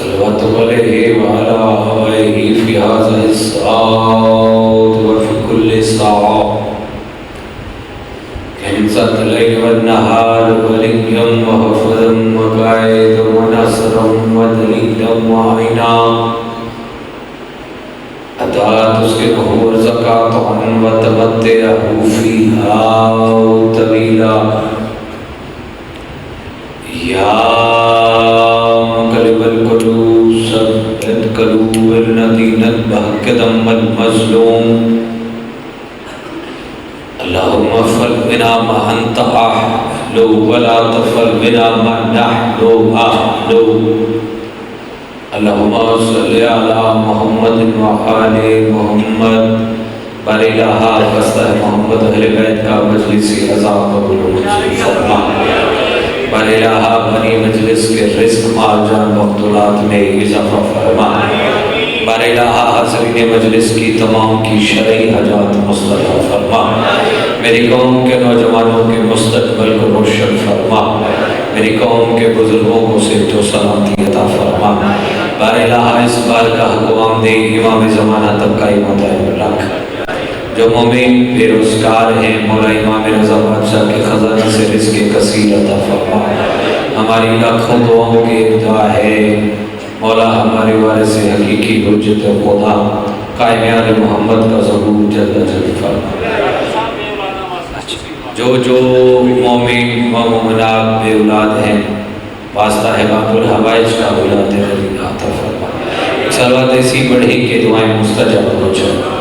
صلوات علیہ وعلى آلہ فی هذه الساعات وفی كل ساعة كنزت الليل والنهار وليا وحفظا وقائدا ونصرا ودليلا وعينا حتى تسكنه رزقا وتمتعه فيها طويلا یا مقلب القلوب ثبت قلوب الذین اتبعوک دم المظلوم اللهم افعل بنا ما انت اهل ولا تفعل بنا ما نحن اهل اللهم صل على محمد وآل محمد بارئلہ وسطہ محمد اہل بیت کا مجلسی عذاب قبول منصور فرما بارئلہ بنی مجلس کے رزق مال جان مقتولات میں اضافہ فرما بارئلہ حاضرین مجلس کی تمام کی شرعی حاجات مصلحہ فرما میری قوم کے نوجوانوں کے مستقبل کو روشن فرما میری قوم کے بزرگوں کو صحت و سلامتی عطا فرما بارئلہ اس بار کا حکم دے امام زمانہ تک کا مطالب رکھ جو مومن بے روزگار ہیں مولا امام رضا بادشاہ کے خزانے سے رزق کثیر عطا فرما ہماری لاکھوں دعاؤں کی دعا ہے مولا ہمارے وارث حقیقی حجت خدا قائم آل محمد کا ظہور جل جل فرما جو مومن و مومنات بے اولاد ہیں واسطہ ہے باب الحوائج کا اولاد ربینا عطا فرما صلوات ایسی بڑھی کہ دعائیں مستجاب ہو جائیں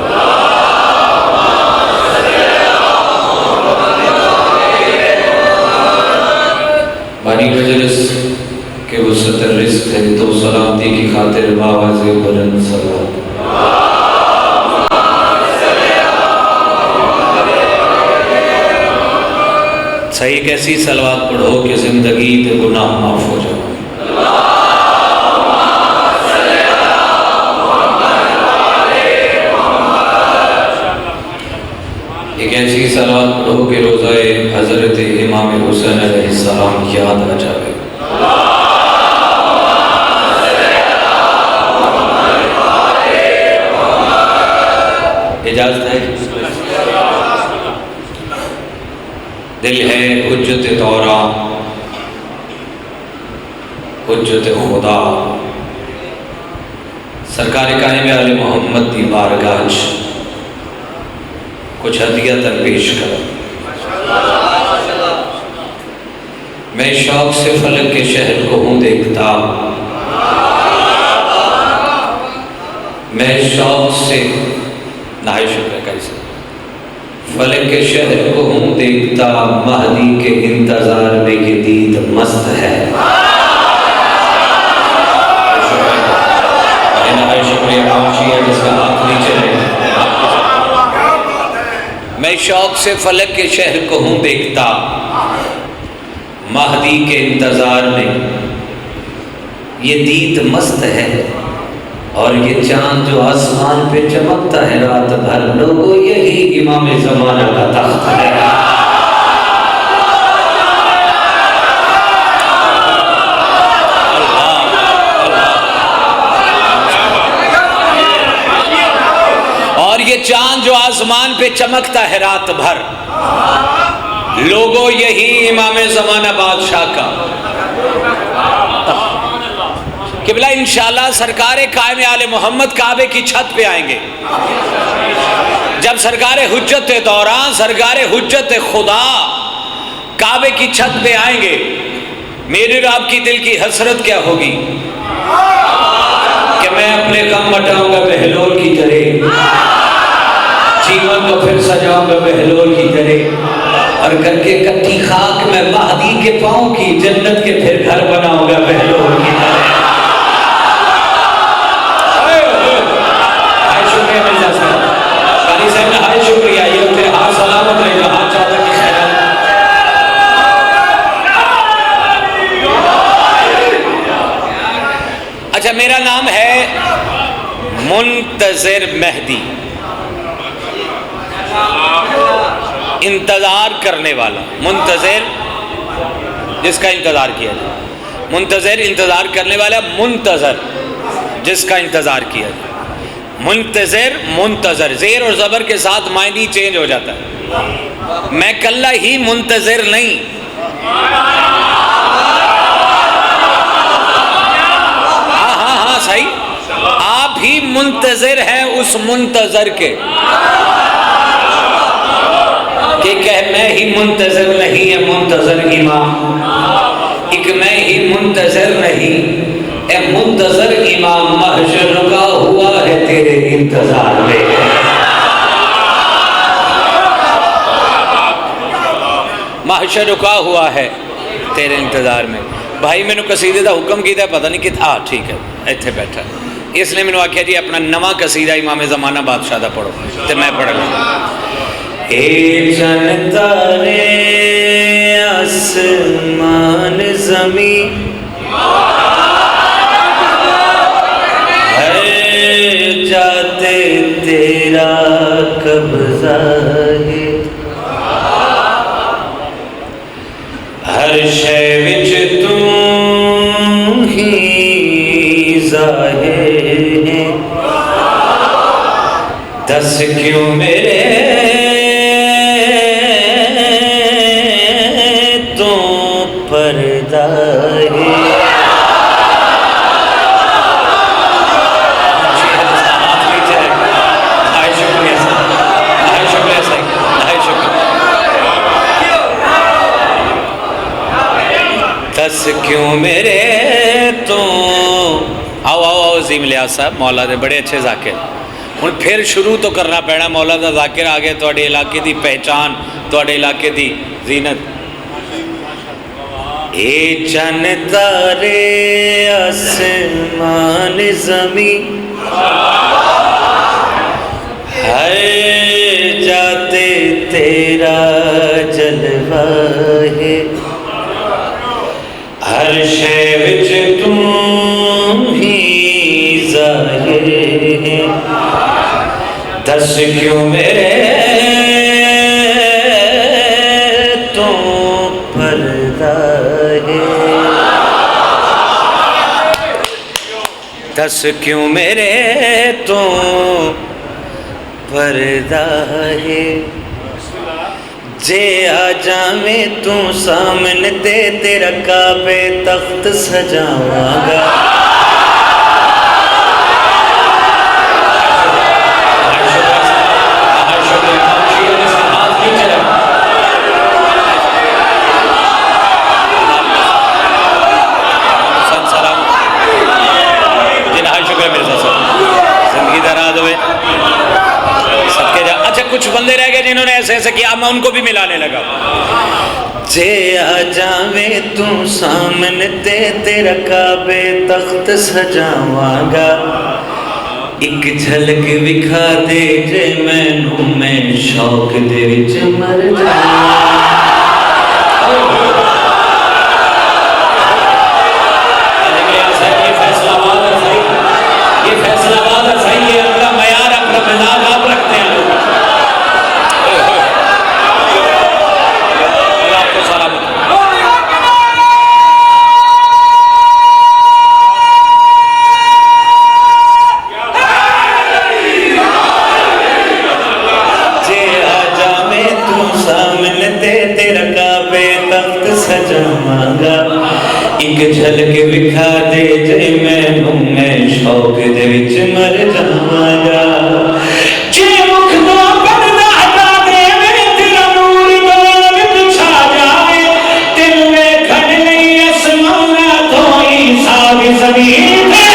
بانی مجلس کے وسط رزق ہے تو سلامتی کی خاطر باواز بلند صلوات صحیح کیسی صلوات پڑھو کہ زندگی تے گناہ معاف ہو جائے ایک ایسی صلوات پڑھو کہ روزہ حضرت امام حسین علیہ السلام یاد آ جائے اجازت ہے دل ہے حجت دورہ حجت خدا سرکار قائم آل محمد دی بارگاہ کچھ ہدیہ پیش کرو میں شوق سے فلک کے شہر کو ہوں دیکھتا میں شوق سے نہائی شکر کیسے فلک کے شہر کو ہوں دیکھتا مہدی کے انتظار میں یہ دید مست ہے نہائی شکریہ پہنچی ہے جس کا ہاتھ نیچے ہے میں شوق سے فلک کے شہر کو ہوں دیکھتا مہدی کے انتظار میں یہ دید مست ہے اور یہ چاند جو آسمان پہ چمکتا ہے رات بھر لوگوں یہی امام زمانہ کا تخت ہے اور یہ چاند جو آسمان پہ چمکتا ہے رات بھر لوگوں یہی امام زمانہ بادشاہ کا قبلہ انشاءاللہ سرکار قائم آل محمد کعبے کی چھت پہ آئیں گے جب سرکار حجت دوران سرکار حجت خدا کعبے کی چھت پہ آئیں گے میری اور آپ کی دل کی حسرت کیا ہوگی کہ میں اپنے غم مٹاؤں گا بہلول کی طرح جیون کو پھر سجاؤں گا بہلول کی طرح اور کر کے کٹھی خاک میں مہدی کے پاؤں کی جنت کے پھر گھر بناؤں گا بہلول کی طرح شکریہ یہ ہوتے ہاتھ سلامت رہے گا ہاتھ چاہتا کی خیرات اچھا میرا نام ہے منتظر مہدی انتظار کرنے والا منتظر جس کا انتظار کیا جائے منتظر انتظار کرنے والا، منتظر جس کا انتظار کیا جائے. منتظر منتظر زیر اور زبر کے ساتھ معنی چینج ہو جاتا ہے. میں کلہ ہی منتظر نہیں، ہاں صحیح، آپ ہی منتظر ہیں اس منتظر کے، کہ میں ہی منتظر نہیں ہے منتظر امام، ایک میں ہی منتظر نہیں اے منتظر امام، محشر رکا ہوا ہے تیرے انتظار میں. محشر رکا ہوا ہے تیرے انتظار میں. بھائی میں نے قصیدے دا حکم کیتا ہے، پتہ نہیں کتنا ٹھیک ہے ایتھے بیٹھا، اس لیے میں نے آکھیا جی اپنا نواں قصیدہ امام زمانہ بادشاہ دا پڑھو تے میں پڑھ لوں. اے چند تارے آسمان زمین، ہر جاتے تیرا قبضہ ہے، ہر شے وچ تو ہی ظاہر ہے، دس کیوں میرے پردہ ہے. دس کیوں میرے تو آؤ عظیم الیاس صاحب مولا دے بڑے اچھے ذاکر. ہن پھر شروع تو کرنا پینا، مولا دا ذاکر آگے تواڈے علاقے دی پہچان، تواڈے علاقے دی زینت. اے چند تارے آسمان زمین، ہر جاتے تیرا جلوہ ہے، ہر شے وچ تم ہی ظاہر ہے، دس کیوں میرے تو پردہ ہے، دس کیوں میرے تو پردہ ہے. جے آ جاویں تو سامنے تے تیرا کعبے تخت سجاواں گا. کچھ بندے رہ گئے جنہوں نے ایسے ایسے کیا، میں ان کو بھی ملانے لگا. جے آ جاویں تو سامنے تے تیرا کعبے تخت سجاواں گا، ایک جھلک وکھا دے جے مینوں میں شوق دے وچ مر جاواں. یہ فیصلہ بات ہے صحیح ہے، اپنا معیار اپنا مزاج آپ رکھتے ہیں. ایک جھلک وکھا دے جے مینوں میں شوق دے وچ مر جاواں گا. جے مکھ دا پردہ ہٹا دے میرے تیرا نور دور وچ چھا جائے، دل ویکھن لئی اسمان تو حساب زمین تے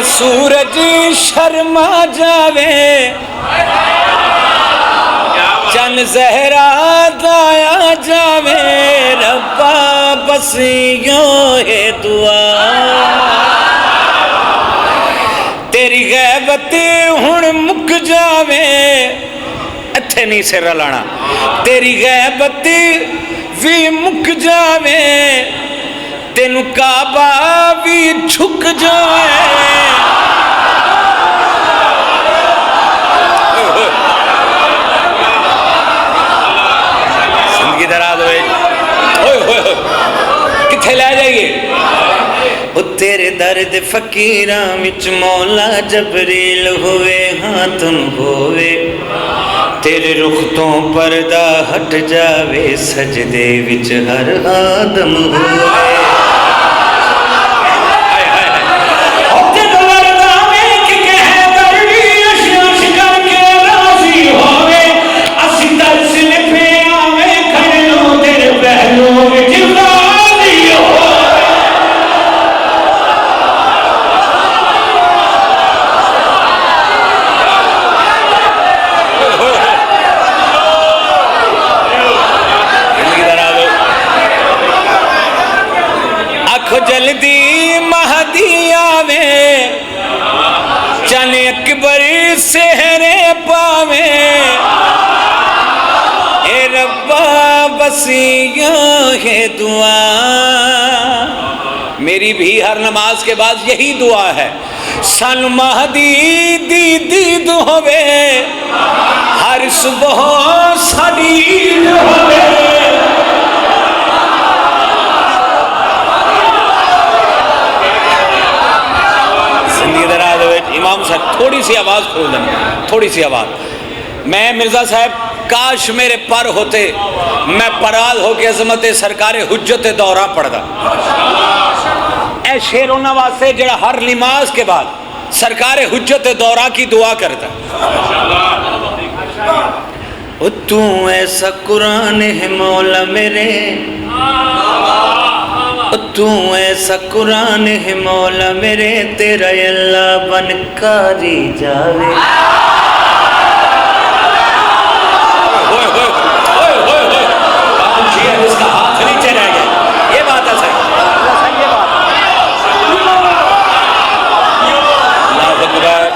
سورج شرما جاوے، چن زہرا دایا جاوے، ربا بس یوں ہے دعا. تیری غیبت ہن مک جاوے اتھے نہیں سر لانا تیری غیبت بھی مک جاوے تینو کعبہ بھی جھک جاوے زندگی دراز ہوئے کتھے لے جائیے وہ تیرے درد فقیراں وچ مولا جبریل ہوئے ہاں تم ہوئے تیرے رخ تو پردہ ہٹ جاوے سجدے وچ ہر آدم ہوئے جلدی مہدی آوے چن اکبر سہرے پاوے اے ربا بسیوں ہے دعا میری بھی ہر نماز کے بعد یہی دعا ہے سن مہدی دی دید ہوئے ہر صبح ساڑی عید ہوئے امام صاحب تھوڑی سی آواز کھول دیں تھوڑی سی آواز میں مرزا صاحب کاش میرے پر ہوتے میں پراز ہو کے عظمت سرکار حجت دورہ پڑھدا اے شیر ہونا واسطے جڑا ہر نماز کے بعد سرکار حجت دورہ کی دعا کرتا تو ایسا قرآن ہے مولا میرے تو ایسا قرآن ہے مولا میرے تیرا اللہ بن کاری جاوے اس کا ہاتھ نیچے رہ گیا یہ بات ہے صحیح اللہ اکبر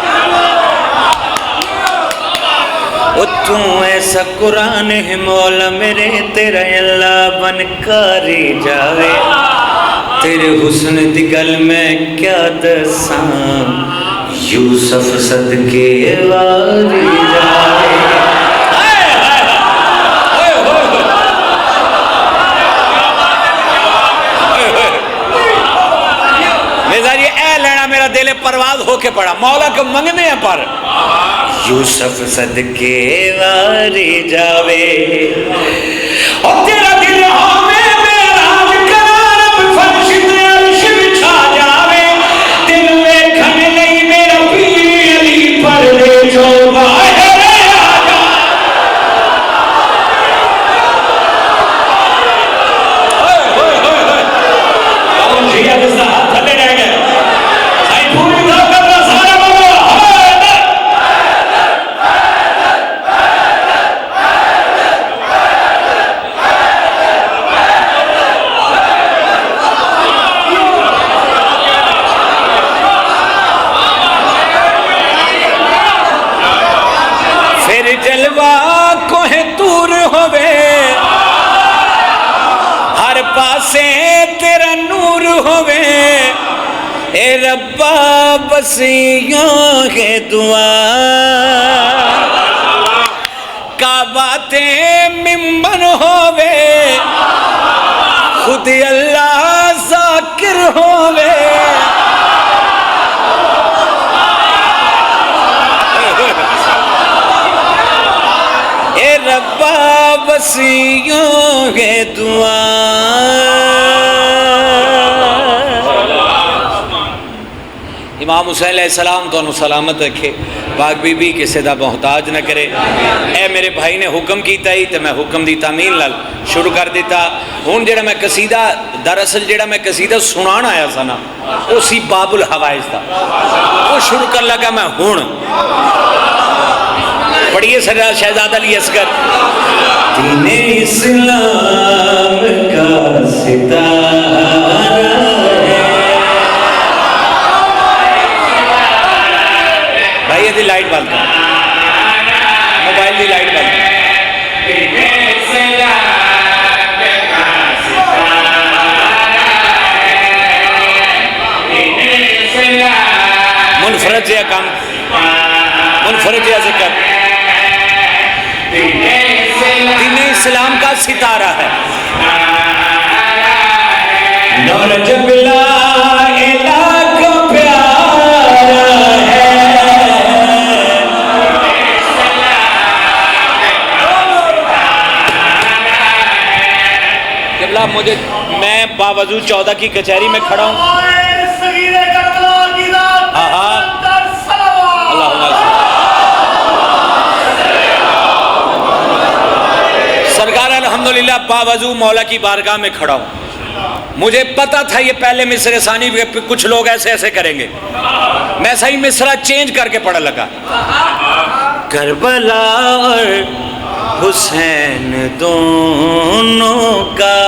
تو ایسا قرآن ہے مولا میرے تیرا اللہ بن کاری جاوے تیرے حسن دی گل میں کیا دساں یوسف صدقے واری جائے میزار یہ اے لینا میرا دل پرواز ہو کے پڑا مولا کو منگنے ہیں پر یوسف صدقے واری جاوے اور تیرا دل ہمیں تیرا نور ہوئے اے ربا بسیوں کے دعا کعبہ تے ممبر ہوئے خود اللہ ذاکر ہوئے اے ربا بسیوں کے دعا امام حسین علیہ السلام تو انہوں سلامت رکھے پاک بی بی کسے دا محتاج نہ کرے اے میرے بھائی نے حکم کیتا ہی تو میں حکم دی تعمیل لال شروع کر دیتا ہون جڑا میں قصیدہ دراصل جڑا میں قصیدہ سنان آیا سا نا اسی باب الحوائز تھا وہ شروع کر لگا میں ہون پڑھئے سر شہزاد علی اصغر دین اسلام کا ستارہ بھائی یہ لائٹ بند کر، موبائل دی لائٹ بند کر۔ منفرد یا کام، منفرد یا ذکر دین اسلام کا ستارہ ہے۔ نور جب لا الہ کا پیارا ہے، جبلا مجھے میں باوضو 14 کی کچہری میں کھڑا ہوں، سرکار الحمدللہ باوضو مولا کی بارگاہ میں کھڑا ہوں، مجھے پتا تھا یہ پہلے مصرع ثانی کچھ لوگ ایسے ایسے کریں گے، میں صحیح مصرع چینج کر کے پڑھا لگا۔ کربلا اور حسین دونوں کا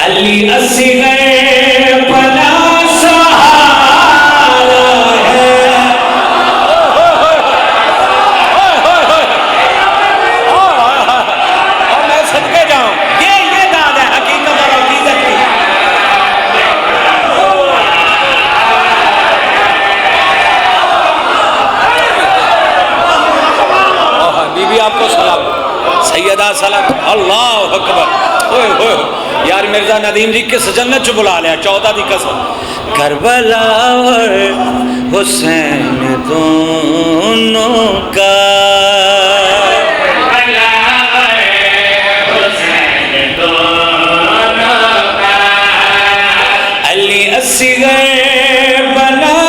علی اصغر بنا آپ کو سلام سیدہ سلام اللہ اکبر۔ یار مرزا ندیم جی کس جنت چ بلا لیا 14 دی قسم۔ کربلا اور حسین دونوں کا علی اصغر بنا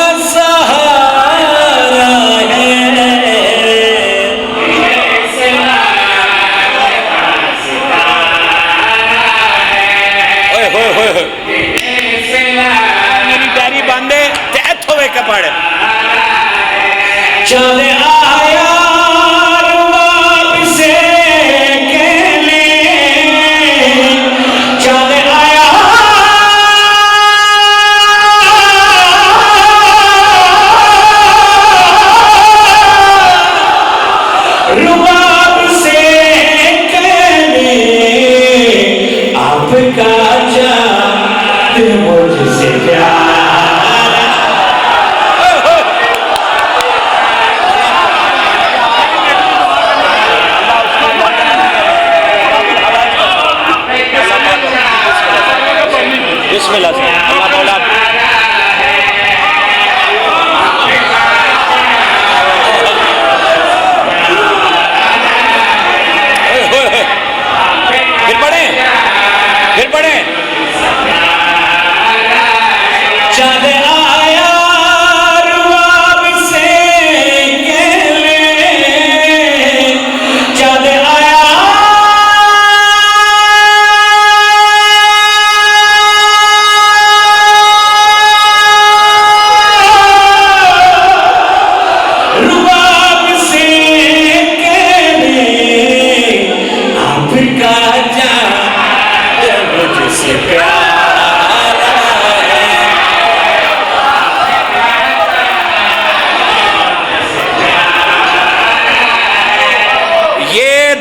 پڑھ چل آیا رواب سے کہنے، چل آیا رواب سے کہنے، آپ کا جان مجھ سے پیار۔ بسم اللہ سے اللہ مولا پھر پڑھیں پھر پڑھیں۔ چل آیا رواب سے کہنے، چل آیا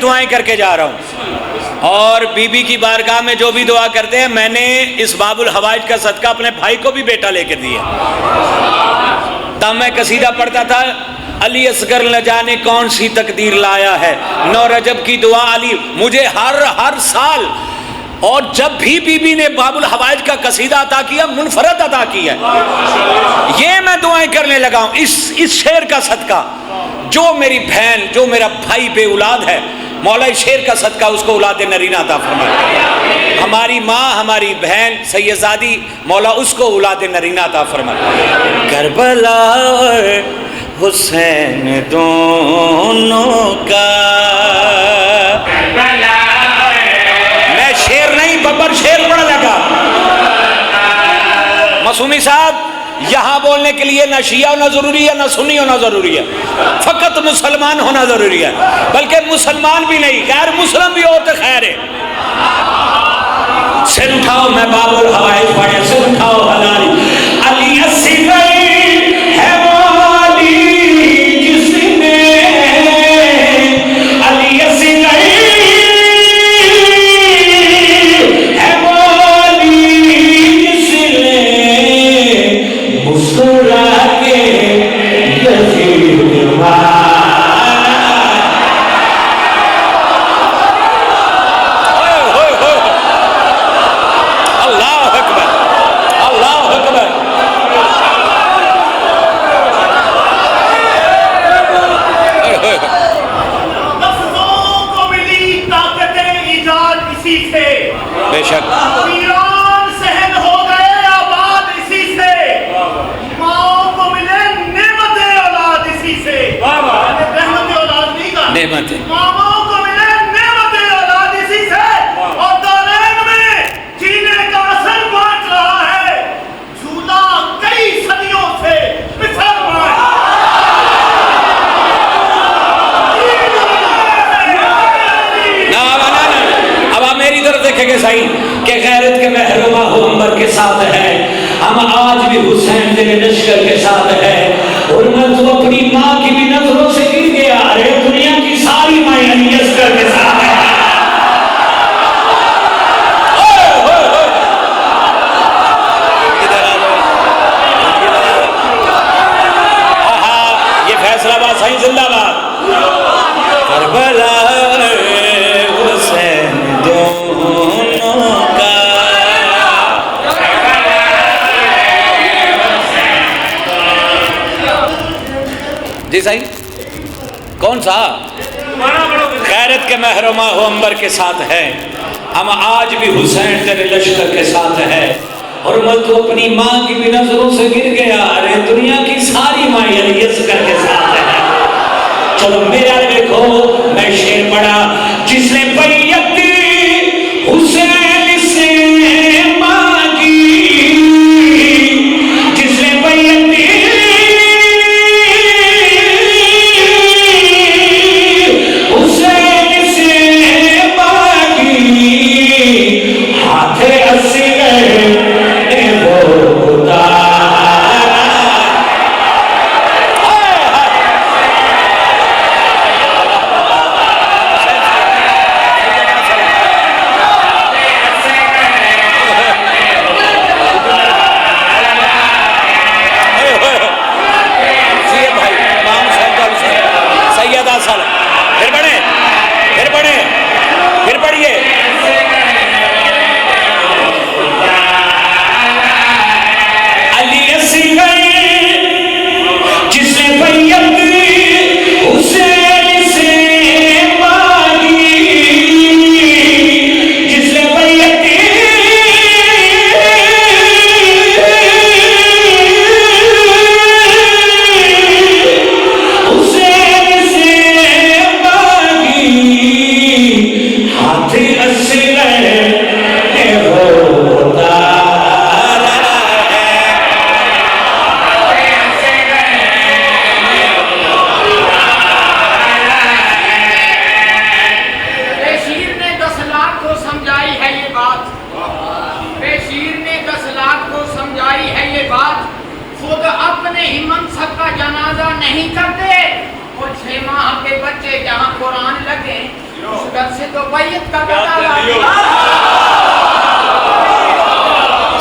دعائیں کر کے جا رہا ہوں، اور بی بی کی بارگاہ میں جو بھی دعا کرتے ہیں میں نے اس باب الحوائج کا صدقہ اپنے بھائی کو بھی بیٹا لے کے دیا۔ تب میں قصیدہ پڑھتا تھا، علی اصغر نہ جانے کون سی تقدیر لایا ہے، نو رجب کی دعا علی مجھے ہر سال، اور جب بھی بی بی نے باب الحوائج کا قصیدہ عطا کیا منفرد عطا کیا، یہ میں دعائیں کرنے لگا ہوں اس شعر کا صدقہ۔ جو میری بہن جو میرا بھائی بے اولاد ہے، مولا شیر کا صدقہ اس کو اولاد نرینہ عطا فرمائے۔ ہماری ماں ہماری بہن سیدزادی، مولا اس کو اولاد نرینہ عطا فرمائے۔ کربلا اور حسین دونوں کا، میں شیر نہیں ببر شیر پڑھ لگا۔ معصومی صاحب یہاں بولنے کے لیے نہ شیعہ ہونا ضروری ہے، نہ سنی ہونا ضروری ہے، فقط مسلمان ہونا ضروری ہے، بلکہ مسلمان بھی نہیں، غیر مسلم بھی ہو تو خیر ہے۔ سر اٹھاؤ میں باب الحوائج پڑھے سر اٹھاؤ حلالی علی اصغر ہے والی جس نے علی اصغر ہے والی جس نے مسکرا کے یزید مارا بے شک ایران سہن ہو گئے آباد اسی سے ماؤں کو ملے نعمت اولاد اسی سے رحمت اولاد نہیں کہا نعمت ماؤں کو ملے نعمت اولاد اسی سے اور دارین میں جینے کا اثر بانٹ رہا ہے جھولا کئی صدیوں سے پچھڑ رہا ہے میری طرف دیکھیں گے صحیح کہ غیرت کے محرومہ ہو انبر کے ساتھ ہے ہم آج بھی حسین تیرے لشکر کے ساتھ ہے حرمت تو اپنی ماں کی بھی نظروں سے گر گیا ارے دنیا کی ساری مائیں علی اصغر کے ساتھ ہے یہ فیصلہ بات صحیح زندہ باد کربلا جی صحیح کون سا غیرت کے محرومہ ہو انبر کے ساتھ ہے ہم آج بھی حسین تیرے لشکر کے ساتھ ہے حرمت تو اپنی ماں کی بھی نظروں سے گر گیا ارے دنیا کی ساری مائیں علی اصغر کے ساتھ ہے چلو میرا دیکھو میں شعر پڑھا جس نے بیعت حسین سے مانگی جس نے بیعت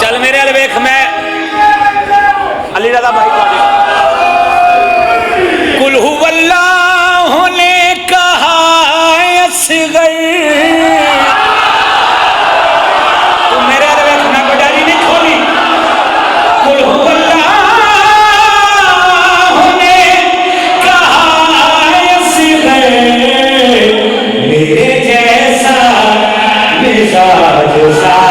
چل میرے الویخ میں علی رضا بھائی قل هو اللہ نے کہا اصغر تو میرے الویخ میں بڑاری نہیں کھولی قل هو اللہ نے کہا اصغر میرے جیسا مزاج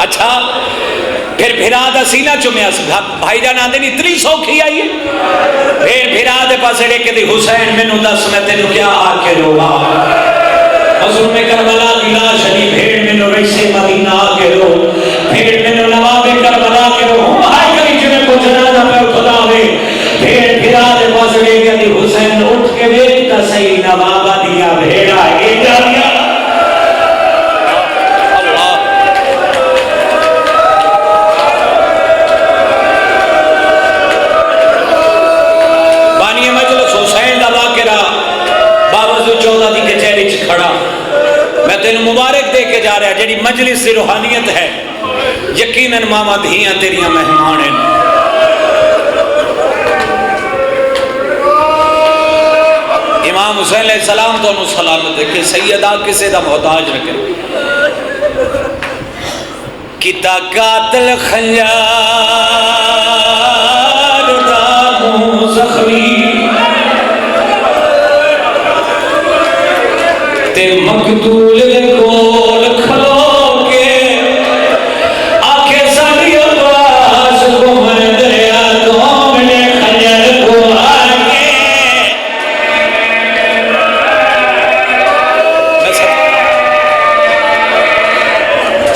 اچھا پھر بھرا دا سینہ چومیا بھائی جان آندے نہیں اتنی سوکھی آئی ہے پھر بھرا دے پاسے ڈے کے دی حسین میں نو دس میں تینو کیا آ کے روما حضور میں کربلا کی لاش علی بھیڑ میں نو ریسے مدینہ آ کے رو بھیڑ میں نو نواب کربلا کے رو ہم آئے کری جنہیں کو جنازہ پہ خدا ہوئے بھیڑ بھرا دے پاسے ڈے کے دی حسین اٹھ کے بیٹا صحیح نوابہ دیا بھیڑا اے جانیا میں تین مبارک دے کے جا رہا ہے جیڑی مجلس سے روحانیت ہے یقیناً ماما دھیاں تیریاں مہمان ہیں امام حسین علیہ السلام تو انہوں سلامت ہے کہ سیدہ کسے دا محتاج رکھے کتا قاتل خنجار دا منہ زخمی تے مقتول کول کھلو کے آنکھیں ساری آواز کو من دریا تو میں خنجر کو آگے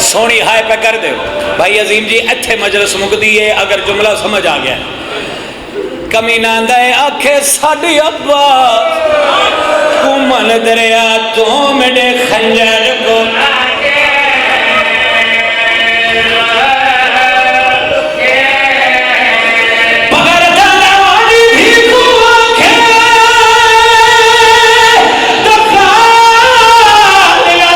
سونی ہائے پہ کر دے بھائی عظیم جی اتھے مجلس مقدی ہے اگر جملہ سمجھ آ گیا کمی ناندہ ہے آنکھیں ساری آواز من دریا تو میرے خنجر کو مگر جانوانی بھی کو آنکھیں دکھال لیا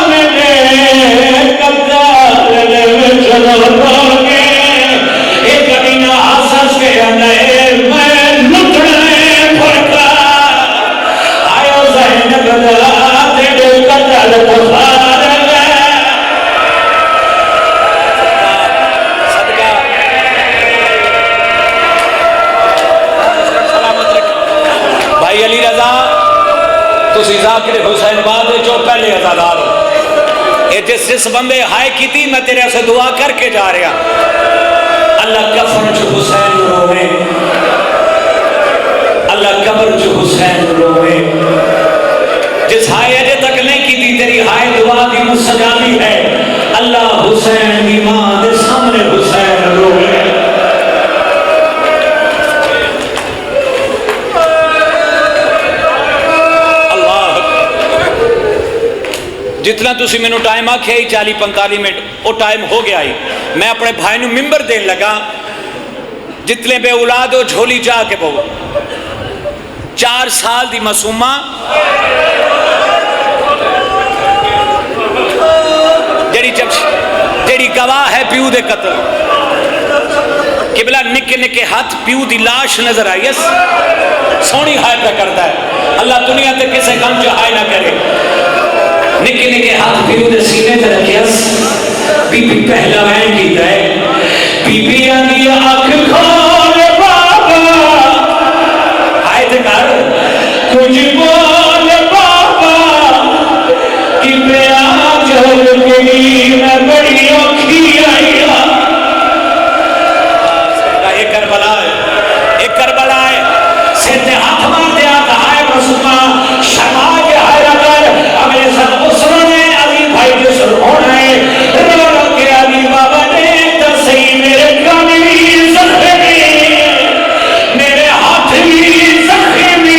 میرے قبضہ لے چلو روگے ایک کبینہ حساس کے اندر میں لٹنے پھڑکا بھائی علی رضا تسی ذاکر حسین بعد جو پہلے ازادار ہو اے جس بندے ہائے کی تھی میں تیرے سے دعا کر کے جا رہا اللہ کفر جو حسین روے اللہ قبر جو حسین روے جس ہائے اجے تک نہیں کی تھی تیری ہائے دعا کی مستجابی ہے اللہ حسین کی ماں دے سامنے حسین روے جتنا تسی میں نو ٹائم آکھے ہی 40-45 منٹ وہ ٹائم ہو گیا ہی میں اپنے بھائی نو ممبر دین لگا جتنے بے اولاد ہو جھولی جا کے بہو 4 سال دی معصومہ جیڑی گواہ ہے پیو دے قتل قبلہ نکے نکے ہاتھ پیو دی لاش نظر آئی اس سونی ہائے پہ کرتا ہے اللہ دنیا تے کسے کام جو ہائے نہ کرے نکے نکے ہاتھ پیو دے سینے تے رکھے اس بی بی پہلا وین کی دائے بی بی آنگی آنکھ کھول بابا ہائے تے کر کچھ بول بابا کہ میں آج ہل گئی میں بڑی اوکھی آئی ایک کربلا ہے سیدھے ہاتھ مار دیا کہائے مسلمہ شرما کے ہائے اگر اگلے سن اسروں نے علی بھائی جسر ہونا ہے رو رو کے علی بابا نے ترسی میرے کامی بھی زخمی میرے ہاتھ بھی زخمی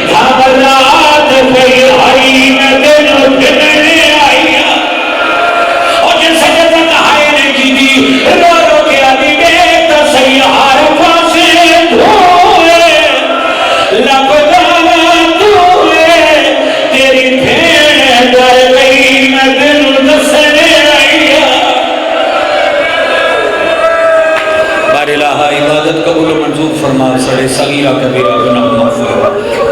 بھابلات پہ آئی میں دن پھرنے آئی اور جن سجدہ کہائے نے کی دی رو رو کے علی نے ترسی ہار پاسے دھوئے لپدانا دھوئے تیری بھین ڈر گئی میں دن دسنے آئی بار الہ عبادت قبول و منظور فرما سڑے صغیرہ کبیرہ گناہ مغفور